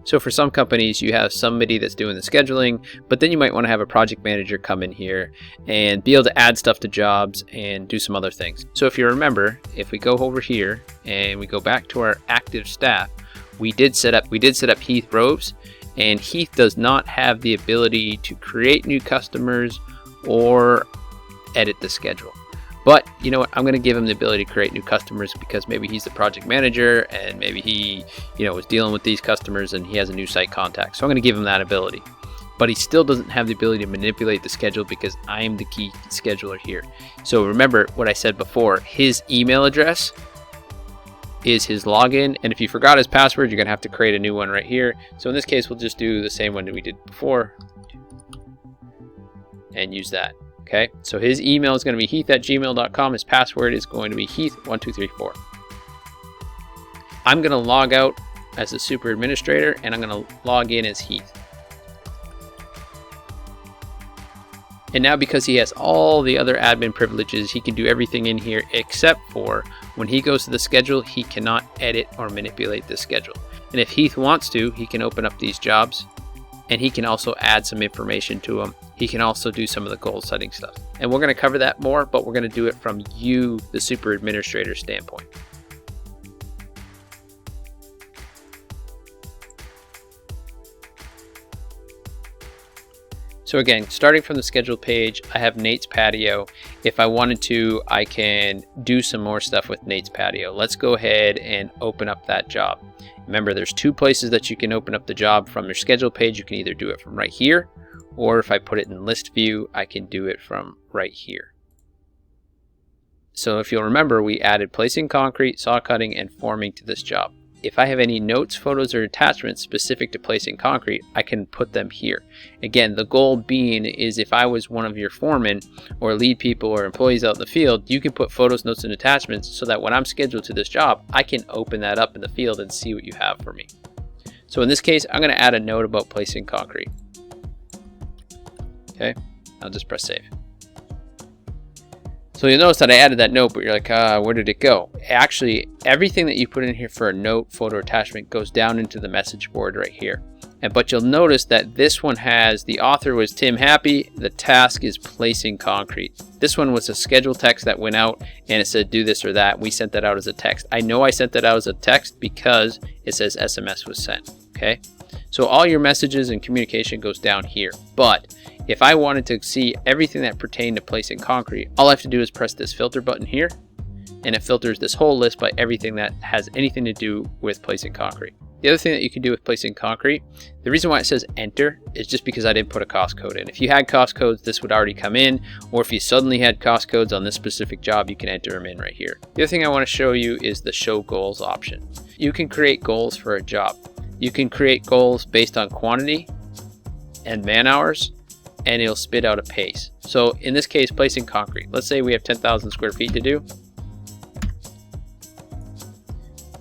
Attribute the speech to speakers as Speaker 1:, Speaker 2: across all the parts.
Speaker 1: So for some companies, you have somebody that's doing the scheduling, but then you might want to have a project manager come in here and be able to add stuff to jobs and do some other things. So if you remember, if we go over here and we go back to our active staff, we did set up Heath Groves, and Heath does not have the ability to create new customers or edit the schedule. But you know what? I'm going to give him the ability to create new customers because maybe he's the project manager and maybe he, was dealing with these customers and he has a new site contact. So I'm going to give him that ability. But he still doesn't have the ability to manipulate the schedule because I am the key scheduler here. So remember what I said before, his email address is his login. And if you forgot his password, you're going to have to create a new one right here. So in this case, we'll just do the same one that we did before and use that. Okay, so his email is going to be heath@gmail.com. His password is going to be heath1234. I'm going to log out as a super administrator and I'm going to log in as Heath. And now because he has all the other admin privileges, he can do everything in here except for when he goes to the schedule, he cannot edit or manipulate the schedule. And if Heath wants to, he can open up these jobs and he can also add some information to them. He can also do some of the goal setting stuff. And we're going to cover that more, but we're going to do it from you, the super administrator standpoint. So again, starting from the schedule page, I have Nate's Patio. If I wanted to, I can do some more stuff with Nate's Patio. Let's go ahead and open up that job. Remember, there's two places that you can open up the job from your schedule page. You can either do it from right here, or if I put it in list view, I can do it from right here. So if you'll remember, we added placing concrete, saw cutting, and forming to this job. If I have any notes, photos, or attachments specific to placing concrete, I can put them here. Again, the goal being is if I was one of your foremen or lead people or employees out in the field, you can put photos, notes, and attachments so that when I'm scheduled to this job, I can open that up in the field and see what you have for me. So in this case, I'm going to add a note about placing concrete. Okay, I'll just press save. So you'll notice that I added that note, but you're like, where did it go? Actually, everything that you put in here for a note, photo, attachment goes down into the message board right here. But you'll notice that this one has, the author was Tim Happy, the task is placing concrete. This one was a schedule text that went out and it said do this or that. We sent that out as a text. I know I sent that out as a text because it says SMS was sent, okay? So all your messages and communication goes down here. But if I wanted to see everything that pertained to placing concrete, all I have to do is press this filter button here, and it filters this whole list by everything that has anything to do with placing concrete. The other thing that you can do with placing concrete, the reason why it says enter is just because I didn't put a cost code in. If you had cost codes, this would already come in, or if you suddenly had cost codes on this specific job, you can enter them in right here. The other thing I want to show you is the show goals option. You can create goals for a job. You can create goals based on quantity and man hours, and it'll spit out a pace. So in this case, placing concrete. Let's say we have 10,000 square feet to do.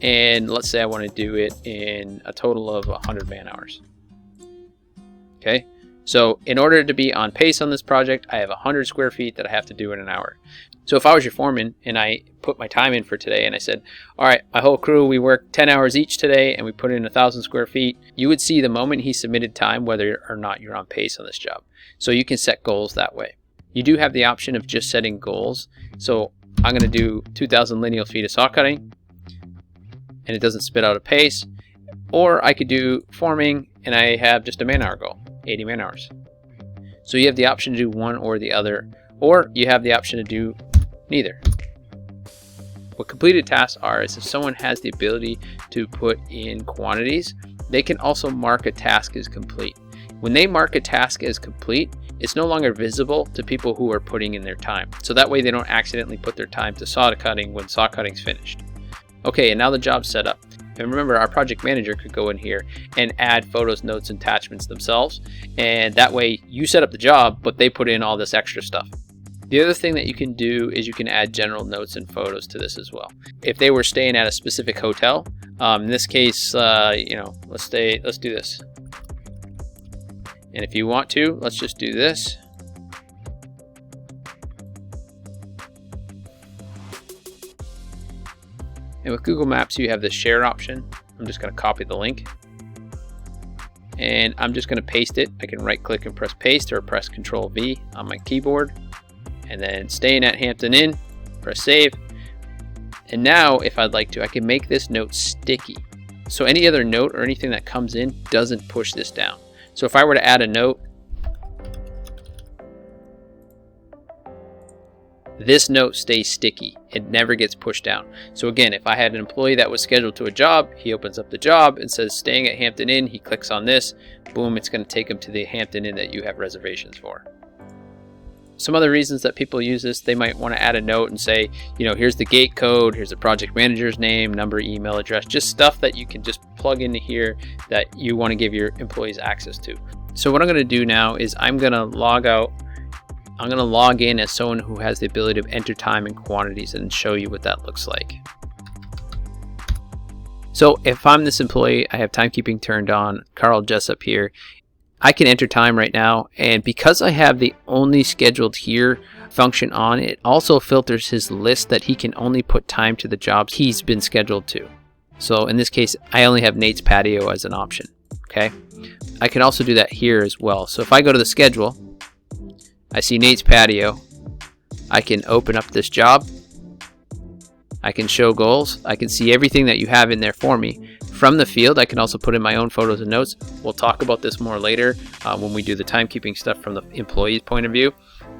Speaker 1: And let's say I want to do it in a total of 100 man hours. Okay, so in order to be on pace on this project, I have 100 square feet that I have to do in an hour. So if I was your foreman and I put my time in for today and I said, all right, my whole crew, we worked 10 hours each today and we put in 1,000 square feet, you would see the moment he submitted time whether or not you're on pace on this job. So you can set goals that way. You do have the option of just setting goals. So I'm going to do 2,000 lineal feet of saw cutting and it doesn't spit out a pace. Or I could do forming and I have just a man hour goal, 80 man hours. So you have the option to do one or the other, or you have the option to do neither. What completed tasks are is if someone has the ability to put in quantities, they can also mark a task as complete. When they mark a task as complete, it's no longer visible to people who are putting in their time. So that way they don't accidentally put their time to saw cutting when saw cutting's finished. Okay, and now the job's set up. And remember, our project manager could go in here and add photos, notes, and attachments themselves. And that way you set up the job, but they put in all this extra stuff. The other thing that you can do is you can add general notes and photos to this as well. If they were staying at a specific hotel, in this case, let's do this. And if you want to, let's just do this. And with Google Maps, you have the share option. I'm just going to copy the link. And I'm just going to paste it. I can right click and press paste, or press Control V on my keyboard. And then staying at Hampton Inn, press save. And now if I'd like to, I can make this note sticky. So any other note or anything that comes in doesn't push this down. So if I were to add a note, this note stays sticky. It never gets pushed down. So again, if I had an employee that was scheduled to a job, he opens up the job and says staying at Hampton Inn, he clicks on this, boom, it's going to take him to the Hampton Inn that you have reservations for. Some other reasons that people use this, they might want to add a note and say, you know, here's the gate code, here's the project manager's name, number, email address, just stuff that you can just plug into here that you want to give your employees access to. So what I'm going to do now is I'm going to log out. I'm going to log in as someone who has the ability to enter time and quantities and show you what that looks like. So if I'm this employee, I have timekeeping turned on, Carl Jessup here. I can enter time right now, and because I have the only scheduled here function on, it also filters his list that he can only put time to the jobs he's been scheduled to. So in this case, I only have Nate's Patio as an option. Okay, I can also do that here as well. So if I go to the schedule, I see Nate's Patio. I can open up this job. I can show goals. I can see everything that you have in there for me. From the field, I can also put in my own photos and notes. We'll talk about this more later when we do the timekeeping stuff from the employee's point of view.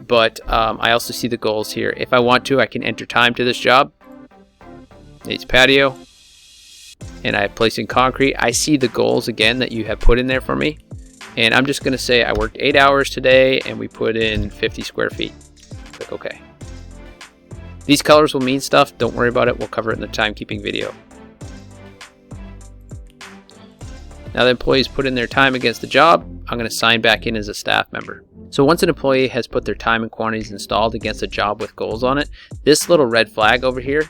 Speaker 1: But I also see the goals here. If I want to, I can enter time to this job. Nate's Patio. And I place in concrete. I see the goals again that you have put in there for me. And I'm just going to say I worked 8 hours today and we put in 50 square feet. Click OK. These colors will mean stuff. Don't worry about it. We'll cover it in the timekeeping video. Now the employees put in their time against the job. I'm going to sign back in as a staff member. So once an employee has put their time and quantities installed against a job with goals on it, this little red flag over here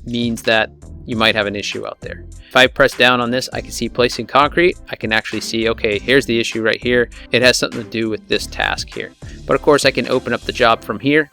Speaker 1: means that you might have an issue out there. If I press down on this, I can see placing concrete. I can actually see, okay, here's the issue right here. It has something to do with this task here. But of course, I can open up the job from here.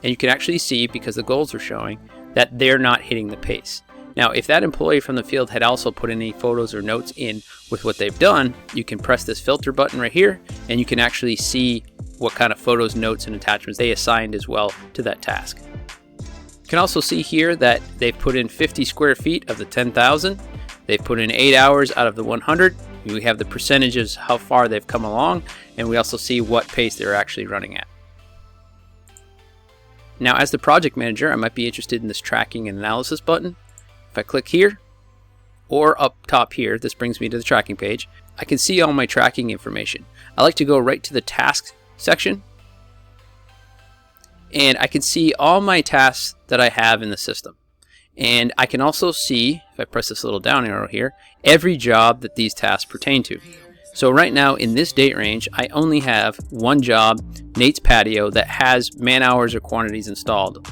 Speaker 1: And you can actually see, because the goals are showing, that they're not hitting the pace. Now, if that employee from the field had also put any photos or notes in with what they've done, you can press this filter button right here, and you can actually see what kind of photos, notes, and attachments they assigned as well to that task. You can also see here that they've put in 50 square feet of the 10,000. They've put in 8 hours out of the 100. We have the percentages, how far they've come along, and we also see what pace they're actually running at. Now, as the project manager, I might be interested in this tracking and analysis button. If I click here, or up top here, this brings me to the tracking page, I can see all my tracking information. I like to go right to the tasks section, and I can see all my tasks that I have in the system. And I can also see, if I press this little down arrow here, every job that these tasks pertain to. So right now in this date range, I only have one job, Nate's Patio, that has man hours or quantities installed.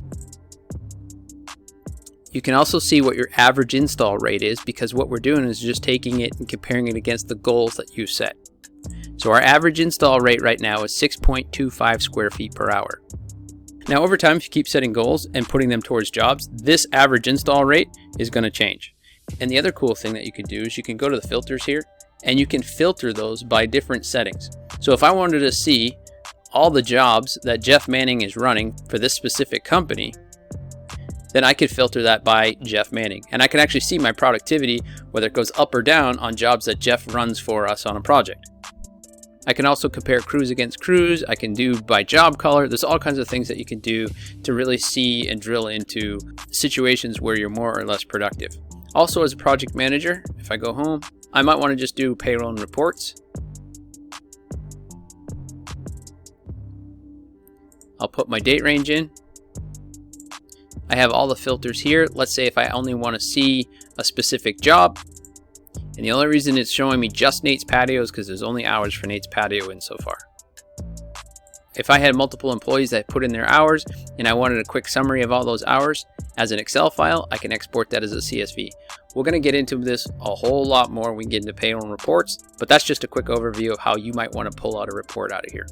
Speaker 1: You can also see what your average install rate is, because what we're doing is just taking it and comparing it against the goals that you set. So our average install rate right now is 6.25 square feet per hour. Now over time, if you keep setting goals and putting them towards jobs, this average install rate is going to change. And the other cool thing that you can do is you can go to the filters here, and you can filter those by different settings. So if I wanted to see all the jobs that Jeff Manning is running for this specific company, then I could filter that by Jeff Manning. And I can actually see my productivity, whether it goes up or down on jobs that Jeff runs for us on a project. I can also compare crews against crews. I can do by job color. There's all kinds of things that you can do to really see and drill into situations where you're more or less productive. Also, as a project manager, if I go home, I might want to just do payroll and reports. I'll put my date range in. I have all the filters here. Let's say if I only want to see a specific job, and the only reason it's showing me just Nate's Patio is because there's only hours for Nate's Patio in so far. If I had multiple employees that put in their hours and I wanted a quick summary of all those hours as an Excel file, I can export that as a CSV. We're going to get into this a whole lot more when we get into payroll and reports, but that's just a quick overview of how you might want to pull out a report out of here.